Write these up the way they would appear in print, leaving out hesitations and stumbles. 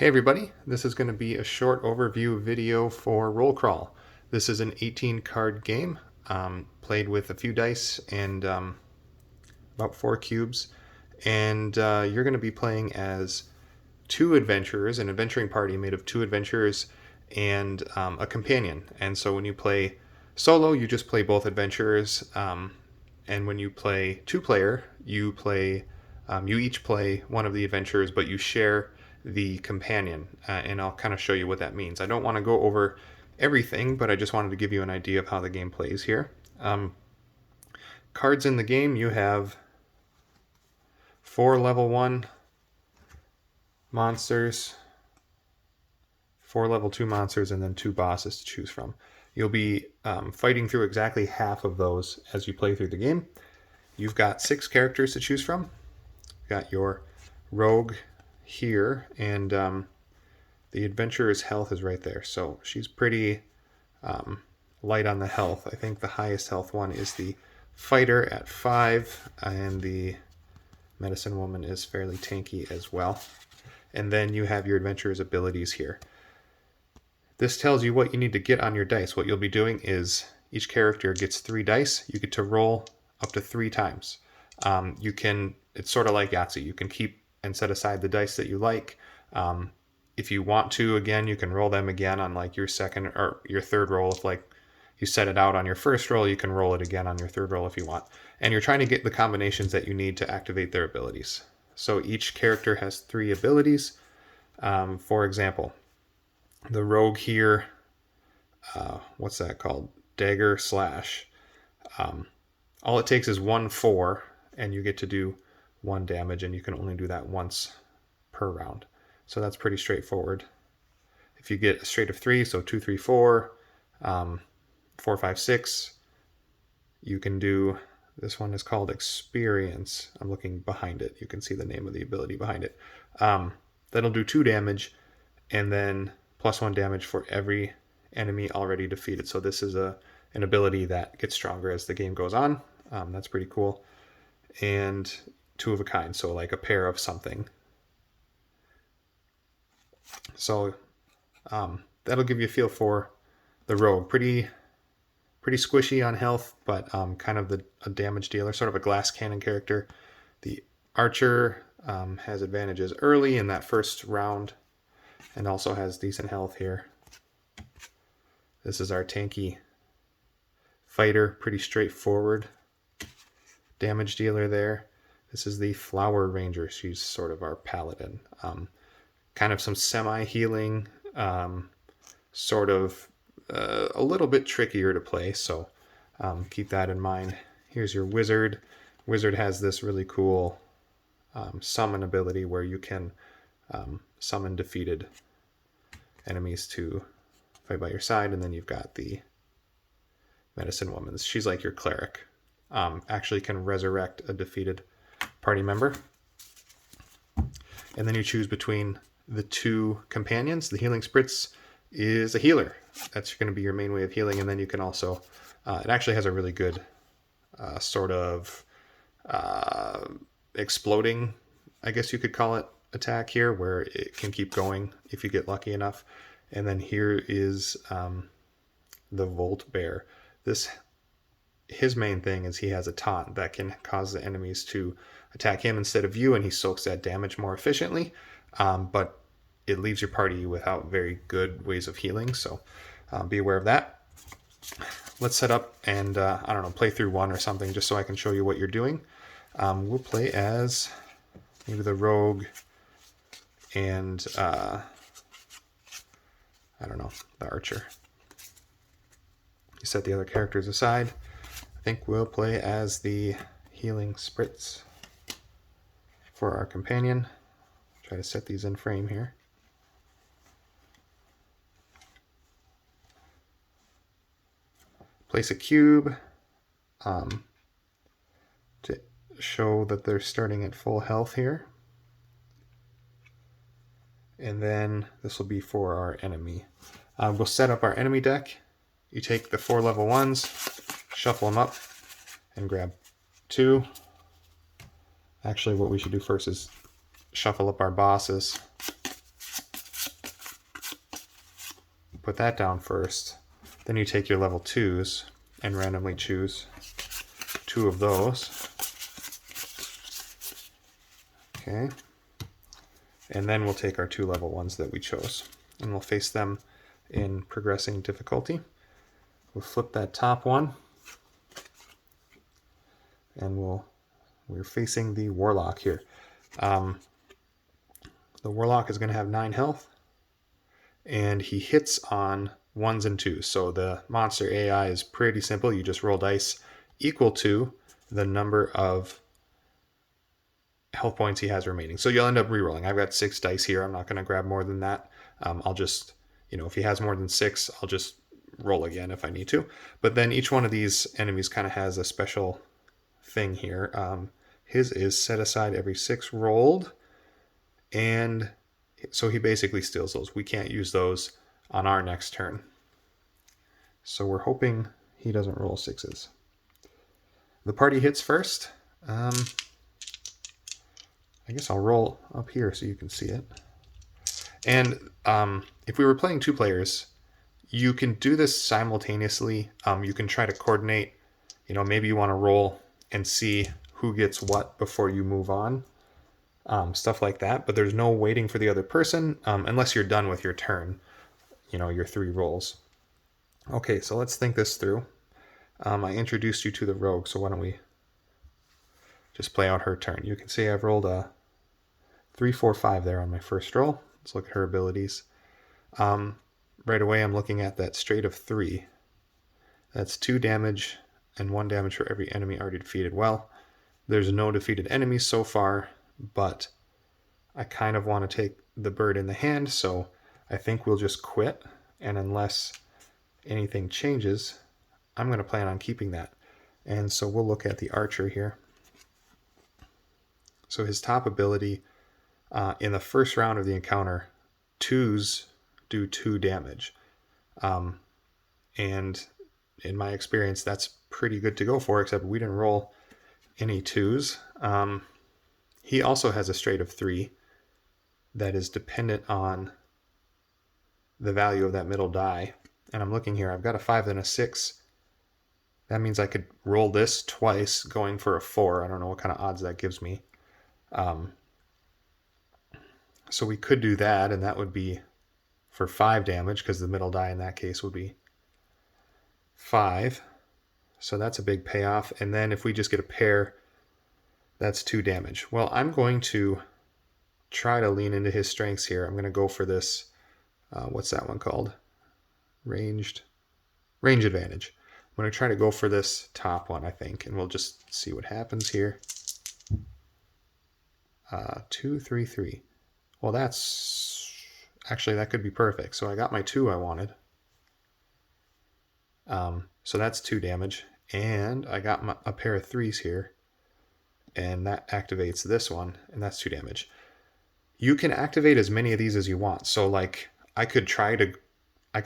Hey everybody, this is going to be a short overview video for Roll Crawl. This is an 18 card game played with a few dice and about 4 cubes. And you're going to be playing as two adventurers, an adventuring party made of two adventurers and a companion. And so when you play solo, you just play both adventurers. And when you play two-player, you each play one of the adventurers, but you share the companion. And I'll kind of show you what that means. I don't want to go over everything, but I just wanted to give you an idea of how the game plays here. Cards in the game, you have 4 level 1 monsters, 4 level 2 monsters, and then 2 bosses to choose from. You'll be fighting through exactly half of those as you play through the game. You've got 6 characters to choose from. You've got your rogue here, and the adventurer's health is right there. So she's pretty light on the health. I think the highest health one is the fighter at 5, and the medicine woman is fairly tanky as well. And then you have your adventurer's abilities here. This tells you what you need to get on your dice. What you'll be doing is each character gets 3 dice. You get to roll up to 3 times. It's sort of like Yahtzee. You can keep and set aside the dice that you like. If you want to, again, you can roll them again on like your second or your third roll. If like you set it out on your first roll, you can roll it again on your third roll if you want. And you're trying to get the combinations that you need to activate their abilities. So each character has 3 abilities. For example, the rogue here, what's that called? Dagger slash. All it takes is 1/4, and you get to do 1 damage, and you can only do that once per round. So that's pretty straightforward. If you get a straight of 3, so 2, 3, 4, 4, 5, 6, you can do, this one is called Experience. I'm looking behind it. You can see the name of the ability behind it. That'll do 2 damage, and then +1 damage for every enemy already defeated. So this is an ability that gets stronger as the game goes on. That's pretty cool. And 2 of a kind, so like a pair of something. So that'll give you a feel for the rogue. Pretty squishy on health, but kind of a damage dealer, sort of a glass cannon character. The archer has advantages early in that first round, and also has decent health here. This is our tanky fighter, pretty straightforward damage dealer there. This is the flower ranger. She's sort of our paladin. Kind of some semi-healing, sort of a little bit trickier to play, so keep that in mind. Here's your wizard. Wizard has this really cool summon ability where you can summon defeated enemies to fight by your side. And then you've got the medicine woman. She's like your cleric. Actually can resurrect a defeated party member. And then you choose between the 2 companions. The healing spritz is a healer. That's going to be your main way of healing. And then you can also, it actually has a really good sort of exploding, I guess you could call it, attack here, where it can keep going if you get lucky enough. And then here is the Volt Bear. His main thing is he has a taunt that can cause the enemies to attack him instead of you, and he soaks that damage more efficiently. But it leaves your party without very good ways of healing, so be aware of that. Let's set up and, I don't know, play through 1 or something just so I can show you what you're doing. We'll play as maybe the rogue and, I don't know, the archer. You set the other characters aside. I think we'll play as the healing spritz for our companion. Try to set these in frame here. Place a cube to show that they're starting at full health here. And then this will be for our enemy. We'll set up our enemy deck. You take the 4 level 1s, shuffle them up, and grab 2. Actually, what we should do first is shuffle up our bosses put that down first. Then you take your level 2s and randomly choose 2 of those. Okay. And then we'll take our 2 level 1s that we chose, and we'll face them in progressing difficulty. We'll flip that top one, and we're facing the Warlock here. The Warlock is going to have 9 health, and he hits on 1s and 2s. So the monster AI is pretty simple. You just roll dice equal to the number of health points he has remaining. So you'll end up re-rolling. I've got 6 dice here. I'm not going to grab more than that. I'll just, if he has more than 6, I'll just roll again if I need to. But then each one of these enemies kind of has a special thing here. His is set aside every 6 rolled, and so he basically steals those. We can't use those on our next turn. So we're hoping he doesn't roll 6s. The party hits first. I guess I'll roll up here so you can see it. And if we were playing 2 players, you can do this simultaneously. You can try to coordinate, maybe you want to roll and see who gets what before you move on. Stuff like that. But there's no waiting for the other person unless you're done with your turn, your 3 rolls. Okay, so let's think this through. I introduced you to the rogue, so why don't we just play out her turn. You can see I've rolled a 3, 4, 5 there on my first roll. Let's look at her abilities. Right away I'm looking at that straight of 3. That's 2 damage and 1 damage for every enemy already defeated. Well, there's no defeated enemies so far, but I kind of want to take the bird in the hand, so I think we'll just quit, and unless anything changes, I'm going to plan on keeping that. And so we'll look at the archer here. So his top ability, in the first round of the encounter, 2s do 2 damage. And in my experience, that's pretty good to go for, except we didn't roll any 2s. He also has a straight of 3 that is dependent on the value of that middle die. And I'm looking here, I've got a 5 and a 6. That means I could roll this twice going for a 4. I don't know what kind of odds that gives me. So we could do that, and that would be for 5 damage, because the middle die in that case would be 5. So that's a big payoff. And then if we just get a pair, that's 2 damage. Well, I'm going to try to lean into his strengths here. I'm going to go for this, what's that one called? Range advantage. I'm going to try to go for this top one, I think, and we'll just see what happens here. 2, 3, 3. Well, that's actually, that could be perfect. So I got my 2 I wanted. So that's 2 damage, and I got a pair of 3s here, and that activates this one, and that's 2 damage. You can activate as many of these as you want. So like I could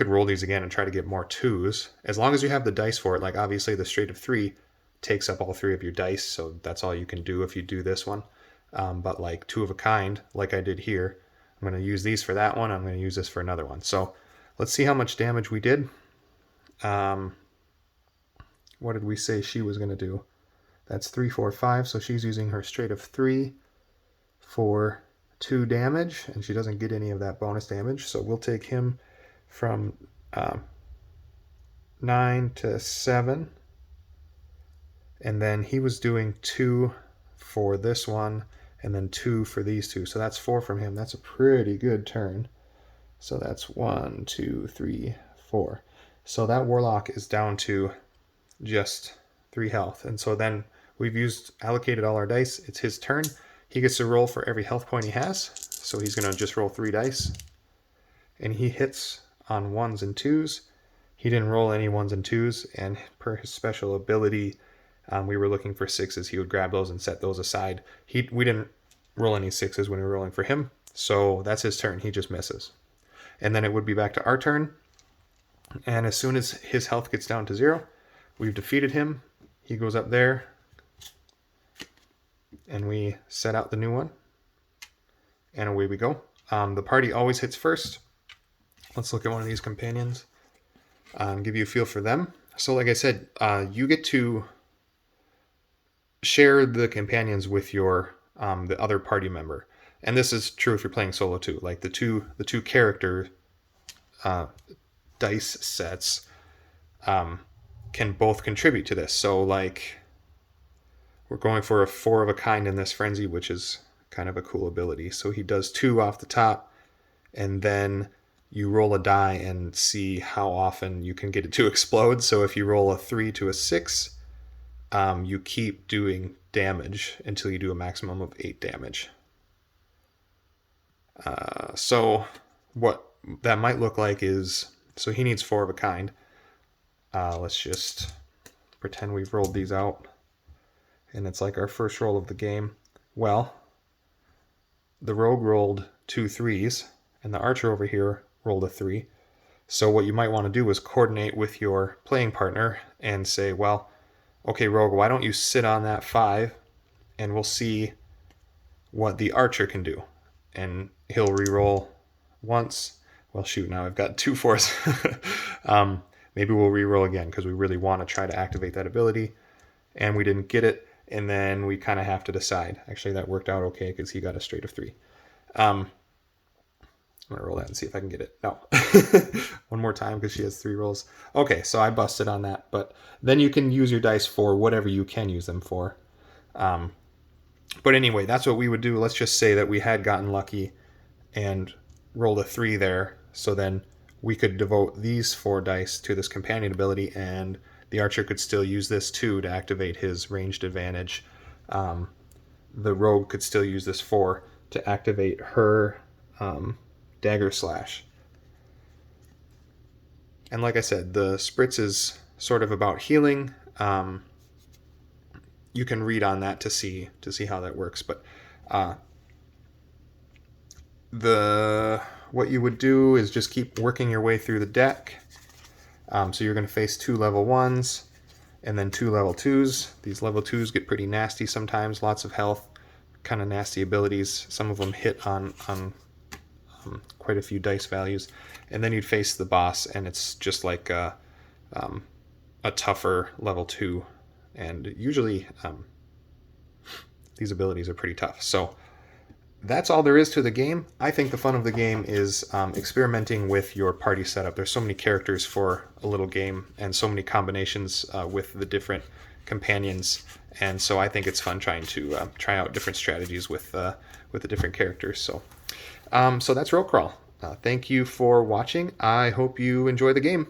roll these again and try to get more 2s, as long as you have the dice for it. Like obviously the straight of 3 takes up all 3 of your dice, so that's all you can do if you do this one. But like 2 of a kind, like I did here, I'm going to use these for that one. I'm going to use this for another one. So let's see how much damage we did. What did we say she was going to do? That's 3, 4, 5. So she's using her straight of 3 for 2 damage, and she doesn't get any of that bonus damage. So we'll take him from 9 to 7. And then he was doing 2 for this one, and then 2 for these 2. So that's 4 from him. That's a pretty good turn. So that's 1, 2, 3, 4. So that Warlock is down to just 3 health. And so then we've allocated all our dice. It's his turn. He gets to roll for every health point he has. So he's going to just roll 3 dice. And he hits on 1s and 2s. He didn't roll any 1s and 2s. And per his special ability, we were looking for 6s. He would grab those and set those aside. We didn't roll any 6s when we were rolling for him. So that's his turn. He just misses. And then it would be back to our turn. And as soon as his health gets down to 0, we've defeated him. He goes up there. And we set out the new one. And away we go. The party always hits first. Let's look at one of these companions. Give you a feel for them. So like I said, you get to share the companions with your the other party member, and this is true if you're playing solo too. Like the two character dice sets can both contribute to this. So like we're going for a 4 of a kind in this frenzy, which is kind of a cool ability. So he does 2 off the top, and then you roll a die and see how often you can get it to explode. So if you roll a 3 to a 6, you keep doing damage until you do a maximum of 8 damage. So what that might look like is, so he needs 4 of a kind. Let's just pretend we've rolled these out, and it's like our first roll of the game. Well, the rogue rolled 2 3s, and the archer over here rolled a 3. So what you might want to do is coordinate with your playing partner and say, well, okay, rogue, why don't you sit on that 5, and we'll see what the archer can do. And he'll re-roll once. Well, shoot, now I've got 2 4s. Maybe we'll re-roll again because we really want to try to activate that ability. And we didn't get it, and then we kind of have to decide. Actually, that worked out okay because he got a straight of 3. I'm going to roll that and see if I can get it. No. One more time because she has 3 rolls. Okay, so I busted on that. But then you can use your dice for whatever you can use them for. But anyway, that's what we would do. Let's just say that we had gotten lucky and rolled a 3 there. So then we could devote these 4 dice to this companion ability, and the archer could still use this too to activate his ranged advantage. The rogue could still use this 4 to activate her dagger slash. And like I said, the spritz is sort of about healing. You can read on that to see how that works. But what you would do is just keep working your way through the deck. So you're going to face 2 level 1s and then 2 level 2s. These level 2s get pretty nasty sometimes, lots of health, kind of nasty abilities. Some of them hit on quite a few dice values. And then you'd face the boss, and it's just like a tougher level 2. And usually these abilities are pretty tough. So that's all there is to the game. I think the fun of the game is experimenting with your party setup. There's so many characters for a little game, and so many combinations with the different companions. And so I think it's fun trying to try out different strategies with the different characters. So that's Roll Crawl. Thank you for watching. I hope you enjoy the game.